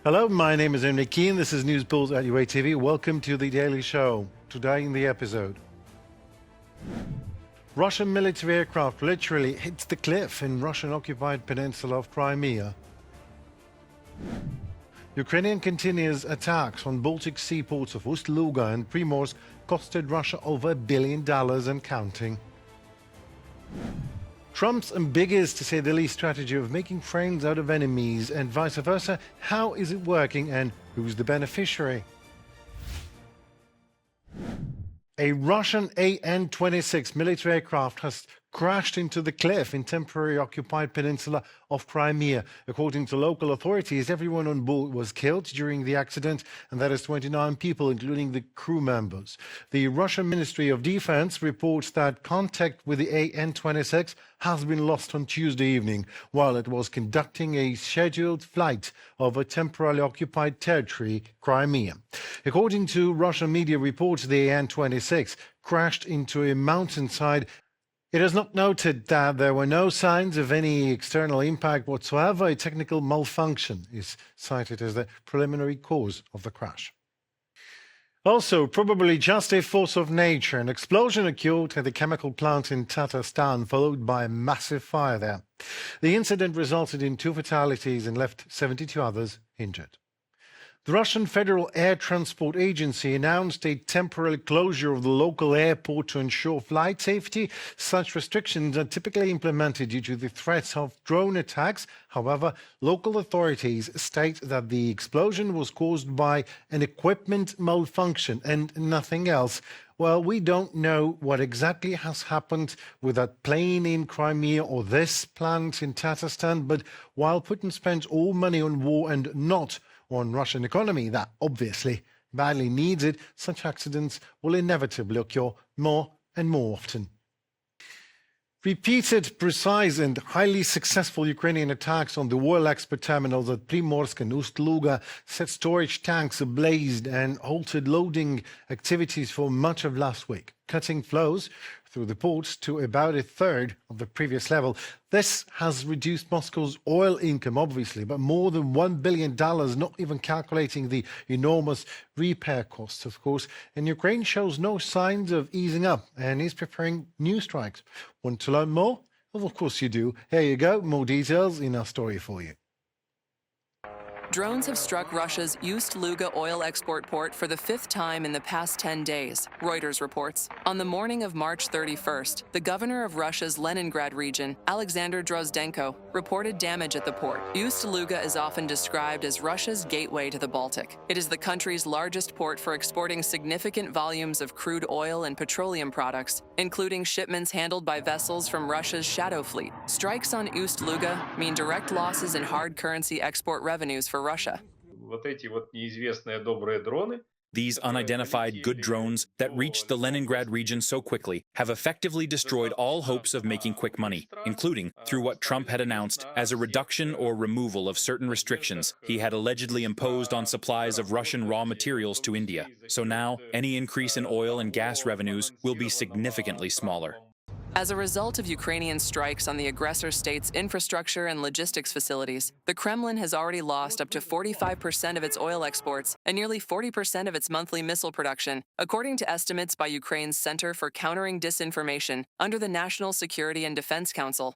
Hello, my name is Henry Keane. This is News Pulse at UATV. Welcome to The Daily Show. Today in the episode, Russian military aircraft literally hits the cliff in Russian-occupied peninsula of Crimea. Ukrainian continuous attacks on Baltic Sea ports of Ust-Luga and Primorsk costed Russia over $1 billion and counting. Trump's ambiguous, to say the least, strategy of making friends out of enemies and vice versa, how is it working and who's the beneficiary? A Russian An-26 military aircraft has crashed into the cliff in temporarily occupied peninsula of Crimea. According to local authorities, everyone on board was killed during the accident, and that is 29 people, including the crew members. The Russian Ministry of Defense reports that contact with the An-26 has been lost on Tuesday evening while it was conducting a scheduled flight over temporarily occupied territory, Crimea. According to Russian media reports, the An-26 crashed into a mountainside. It is not noted that there were no signs of any external impact whatsoever. A technical malfunction is cited as the preliminary cause of the crash. Also, probably just a force of nature, an explosion occurred at the chemical plant in Tatarstan, followed by a massive fire there. The incident resulted in 2 fatalities and left 72 others injured. The Russian Federal Air Transport Agency announced a temporary closure of the local airport to ensure flight safety. Such restrictions are typically implemented due to the threats of drone attacks. However, local authorities state that the explosion was caused by an equipment malfunction and nothing else. Well, we don't know what exactly has happened with that plane in Crimea or this plant in Tatarstan, but while Putin spends all money on war and not on Russian economy that obviously badly needs it, such accidents will inevitably occur more and more often. Repeated, precise and highly successful Ukrainian attacks on the oil export terminals at Primorsk and Ust-Luga set storage tanks ablaze and halted loading activities for much of last week, cutting flows through the ports to about a third of the previous level. This has reduced Moscow's oil income, obviously, but more than $1 billion, not even calculating the enormous repair costs, of course. And Ukraine shows no signs of easing up and is preparing new strikes. Want to learn more? Well, of course you do. Here you go, more details in our story for you. Drones have struck Russia's Ust-Luga oil export port for the 5th time in the past 10 days, Reuters reports. On the morning of March 31st, the governor of Russia's Leningrad region, Alexander Drozdenko, reported damage at the port. Ust-Luga is often described as Russia's gateway to the Baltic. It is the country's largest port for exporting significant volumes of crude oil and petroleum products, including shipments handled by vessels from Russia's Shadow Fleet. Strikes on Ust-Luga mean direct losses in hard currency export revenues for Russia. These unidentified good drones that reached the Leningrad region so quickly have effectively destroyed all hopes of making quick money, including through what Trump had announced as a reduction or removal of certain restrictions he had allegedly imposed on supplies of Russian raw materials to India. So now, any increase in oil and gas revenues will be significantly smaller. As a result of Ukrainian strikes on the aggressor state's infrastructure and logistics facilities, the Kremlin has already lost up to 45% of its oil exports and nearly 40% of its monthly missile production, according to estimates by Ukraine's Center for Countering Disinformation under the National Security and Defense Council.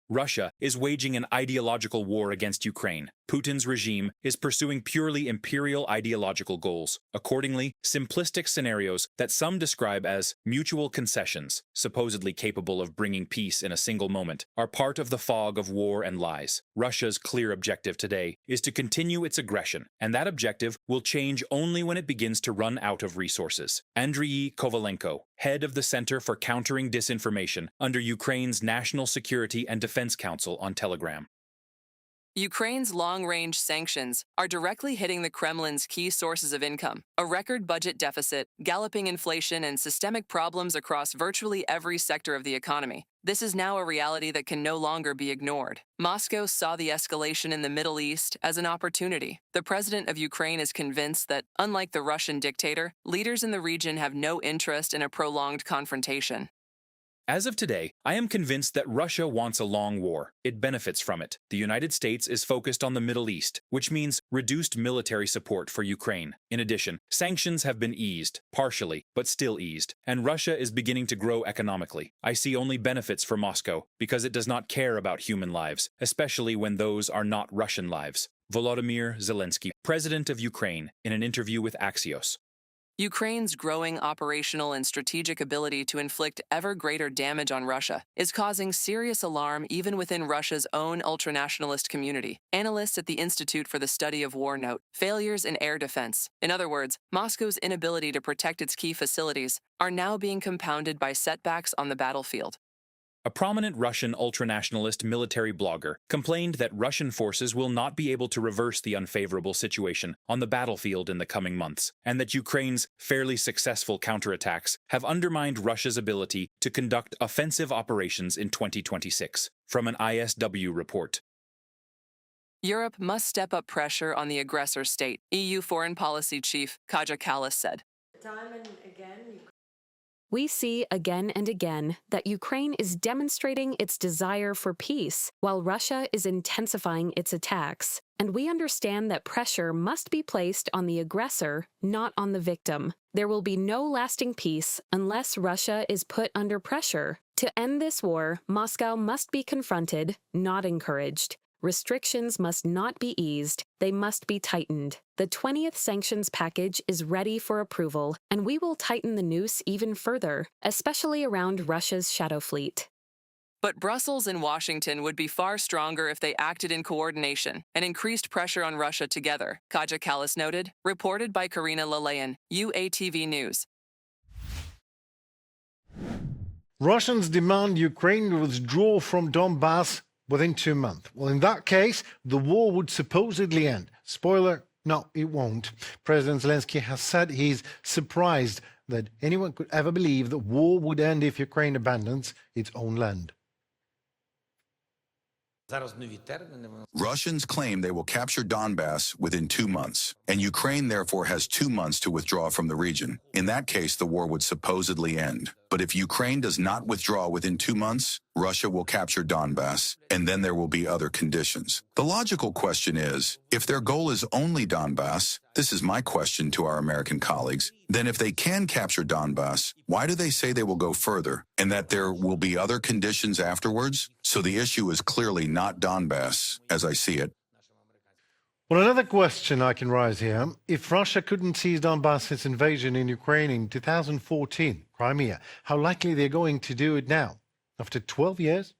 Russia is waging an ideological war against Ukraine. Putin's regime is pursuing purely imperial ideological goals. Accordingly, simplistic scenarios that some describe as mutual concessions, supposedly capable of bringing peace in a single moment, are part of the fog of war and lies. Russia's clear objective today is to continue its aggression, and that objective will change only when it begins to run out of resources. Andriy Kovalenko, head of the Center for Countering Disinformation under Ukraine's National Security and Defense Council on Telegram. Ukraine's long-range sanctions are directly hitting the Kremlin's key sources of income: a record budget deficit, galloping inflation, and systemic problems across virtually every sector of the economy. This is now a reality that can no longer be ignored. Moscow saw the escalation in the Middle East as an opportunity. The president of Ukraine is convinced that, unlike the Russian dictator, leaders in the region have no interest in a prolonged confrontation. As of today, I am convinced that Russia wants a long war. It benefits from it. The United States is focused on the Middle East, which means reduced military support for Ukraine. In addition, sanctions have been eased, partially, but still eased, and Russia is beginning to grow economically. I see only benefits for Moscow because it does not care about human lives, especially when those are not Russian lives. Volodymyr Zelensky, president of Ukraine, in an interview with Axios. Ukraine's growing operational and strategic ability to inflict ever greater damage on Russia is causing serious alarm even within Russia's own ultranationalist community. Analysts at the Institute for the Study of War note failures in air defense. In other words, Moscow's inability to protect its key facilities are now being compounded by setbacks on the battlefield. A prominent Russian ultranationalist military blogger complained that Russian forces will not be able to reverse the unfavorable situation on the battlefield in the coming months, and that Ukraine's fairly successful counterattacks have undermined Russia's ability to conduct offensive operations in 2026, from an ISW report. Europe must step up pressure on the aggressor state, EU Foreign Policy Chief Kaja Kallas said. Time and again, We see again and again that Ukraine is demonstrating its desire for peace, while Russia is intensifying its attacks. And we understand that pressure must be placed on the aggressor, not on the victim. There will be no lasting peace unless Russia is put under pressure. To end this war, Moscow must be confronted, not encouraged. Restrictions must not be eased, they must be tightened. The 20th sanctions package is ready for approval, and we will tighten the noose even further, especially around Russia's shadow fleet. But Brussels and Washington would be far stronger if they acted in coordination and increased pressure on Russia together, Kaja Kallas noted, reported by Karina Lalayan, UATV News. Russians demand Ukraine withdraw from Donbas within 2 months. Well, in that case, the war would supposedly end. Spoiler, no, it won't. President Zelensky has said he's surprised that anyone could ever believe that war would end if Ukraine abandons its own land. Russians claim they will capture Donbas within 2 months, and Ukraine therefore has 2 months to withdraw from the region. In that case, the war would supposedly end. But if Ukraine does not withdraw within 2 months, Russia will capture Donbas, and then there will be other conditions. The logical question is, if their goal is only Donbas, this is my question to our American colleagues, then if they can capture Donbas, why do they say they will go further, and that there will be other conditions afterwards? So the issue is clearly not Donbas, as I see it. Well, another question I can raise here. If Russia couldn't seize Donbass's invasion in Ukraine in 2014, Crimea, how likely they're going to do it now? After 12 years?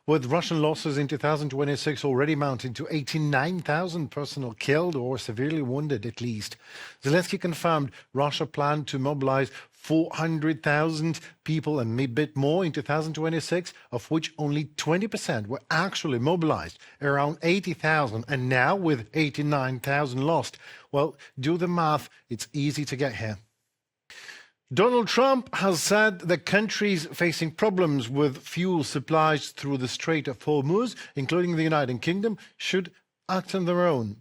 With Russian losses in 2026 already mounting to 89,000 personnel killed or severely wounded at least. Zelensky confirmed Russia planned to mobilize 400,000 people and a bit more in 2026, of which only 20% were actually mobilized, around 80,000, and now with 89,000 lost. Well, do the math, it's easy to get here. Donald Trump has said that countries facing problems with fuel supplies through the Strait of Hormuz, including the United Kingdom, should act on their own.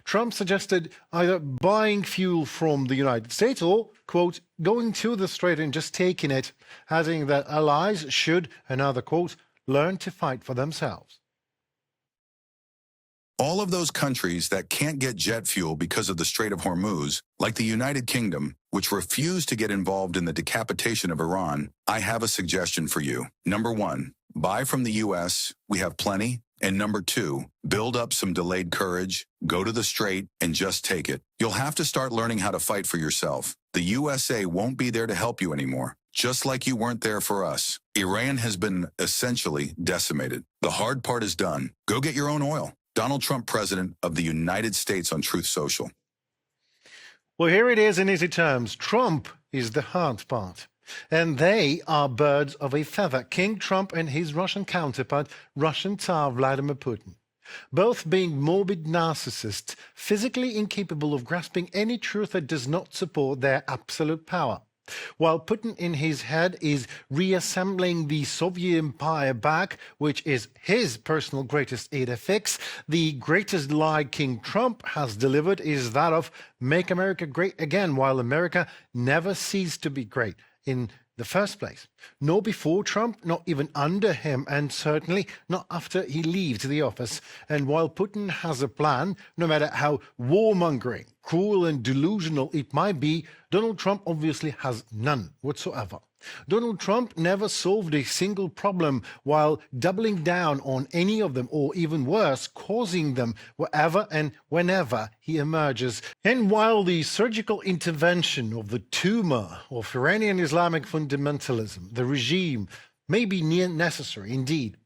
Trump suggested either buying fuel from the United States or, quote, going to the Strait and just taking it, adding that allies should, another quote, learn to fight for themselves. All of those countries that can't get jet fuel because of the Strait of Hormuz, like the United Kingdom, which refused to get involved in the decapitation of Iran, I have a suggestion for you. Number 1, buy from the U.S., we have plenty. And number 2, build up some delayed courage, go to the Strait, and just take it. You'll have to start learning how to fight for yourself. The USA won't be there to help you anymore, just like you weren't there for us. Iran has been essentially decimated. The hard part is done. Go get your own oil. Donald Trump, President of the United States, on Truth Social. Well, here it is in easy terms. Trump is the hard part. And they are birds of a feather, King Trump and his Russian counterpart, Russian Tsar Vladimir Putin. Both being morbid narcissists, physically incapable of grasping any truth that does not support their absolute power. While Putin in his head is reassembling the Soviet empire back, which is his personal greatest fix, the greatest lie King Trump has delivered is that of make America great again, while America never ceased to be great. In the first place. Nor before Trump, not even under him, and certainly not after he leaves the office. And while Putin has a plan, no matter how warmongering, cruel and delusional it might be, Donald Trump obviously has none whatsoever. Donald Trump never solved a single problem while doubling down on any of them, or even worse, causing them wherever and whenever he emerges. And while the surgical intervention of the tumor of Iranian Islamic fundamentalism, the regime, may be necessary indeed,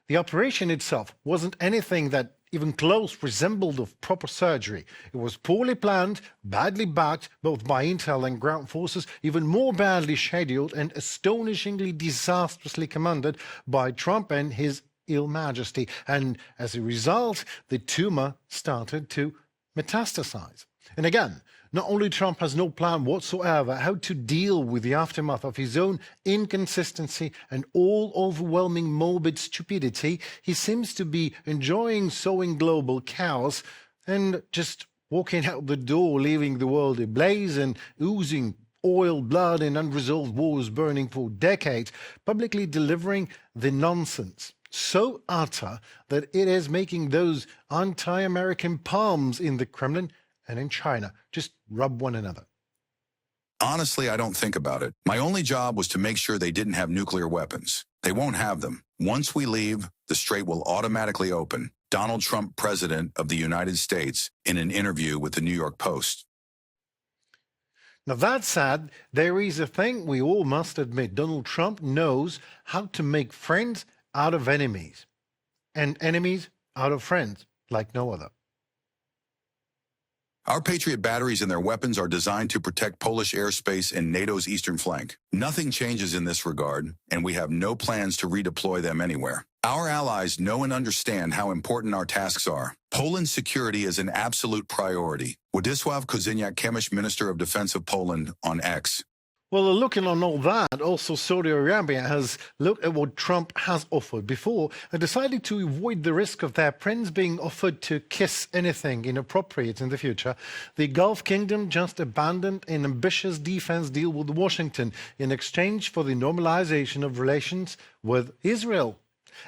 the operation itself wasn't anything that even close resembled of proper surgery. It was poorly planned, badly backed, both by intel and ground forces, even more badly scheduled, and astonishingly disastrously commanded by Trump and his ill majesty. And as a result, the tumor started to metastasize. And again, not only Trump has no plan whatsoever how to deal with the aftermath of his own inconsistency and all-overwhelming morbid stupidity, he seems to be enjoying sowing global chaos and just walking out the door, leaving the world ablaze and oozing oil, blood, and unresolved wars burning for decades, publicly delivering the nonsense so utter that it is making those anti-American palms in the Kremlin and in China just rub one another. Honestly, I don't think about it. My only job was to make sure they didn't have nuclear weapons. They won't have them. Once we leave, the strait will automatically open. Donald Trump, President of the United States, in an interview with the New York Post. Now, that said, there is a thing we all must admit. Donald Trump knows how to make friends out of enemies and enemies out of friends like no other. Our Patriot batteries and their weapons are designed to protect Polish airspace and NATO's eastern flank. Nothing changes in this regard, and we have no plans to redeploy them anywhere. Our allies know and understand how important our tasks are. Poland's security is an absolute priority. Władysław Kozyniak-Kamysz, Minister of Defense of Poland, on X. Well, looking on all that, also Saudi Arabia has looked at what Trump has offered before and decided to avoid the risk of their prince being offered to kiss anything inappropriate in the future. The Gulf Kingdom just abandoned an ambitious defense deal with Washington in exchange for the normalization of relations with Israel.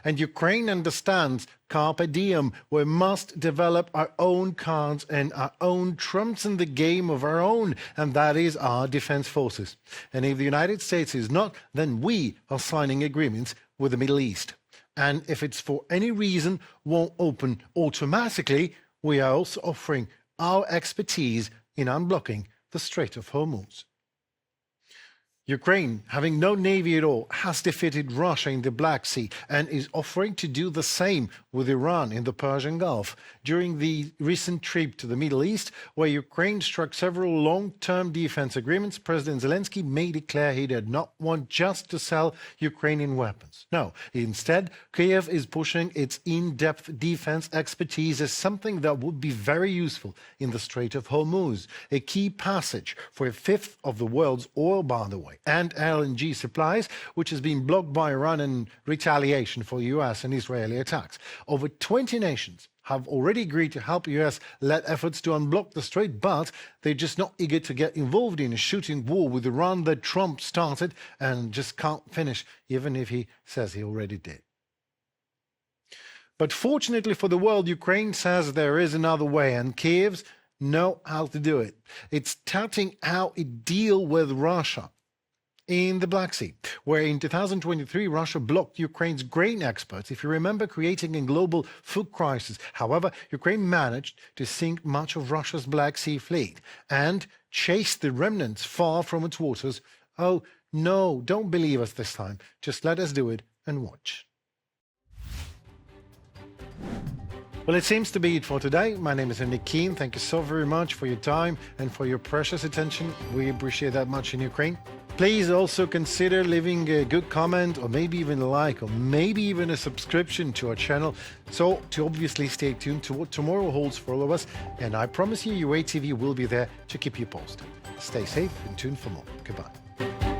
And Ukraine understands carpe diem. We must develop our own cards and our own trumps in the game of our own, and that is our defense forces. And if the United States is not, then we are signing agreements with the Middle East. And if it's for any reason won't open automatically, we are also offering our expertise in unblocking the Strait of Hormuz. Ukraine, having no navy at all, has defeated Russia in the Black Sea and is offering to do the same with Iran in the Persian Gulf. During the recent trip to the Middle East, where Ukraine struck several long-term defense agreements, President Zelensky made it clear he did not want just to sell Ukrainian weapons. No, instead, Kiev is pushing its in-depth defense expertise as something that would be very useful in the Strait of Hormuz, a key passage for a fifth of the world's oil, by the way, and LNG supplies, which has been blocked by Iran in retaliation for US and Israeli attacks. Over 20 nations have already agreed to help US-led efforts to unblock the strait, but they're just not eager to get involved in a shooting war with Iran that Trump started and just can't finish, even if he says he already did. But fortunately for the world, Ukraine says there is another way, and Kiev's know how to do it. It's touting out a deal with Russia in the Black Sea, where in 2023 Russia blocked Ukraine's grain exports, if you remember, creating a global food crisis. However, Ukraine managed to sink much of Russia's Black Sea fleet and chase the remnants far from its waters. Oh, no, don't believe us this time. Just let us do it and watch. Well, it seems to be it for today. My name is Nick Keen. Thank you so very much for your time and for your precious attention. We appreciate that much in Ukraine. Please also consider leaving a good comment, or maybe even a like, or maybe even a subscription to our channel, so to obviously stay tuned to what tomorrow holds for all of us. And I promise you, UA TV will be there to keep you posted. Stay safe and tuned for more. Goodbye.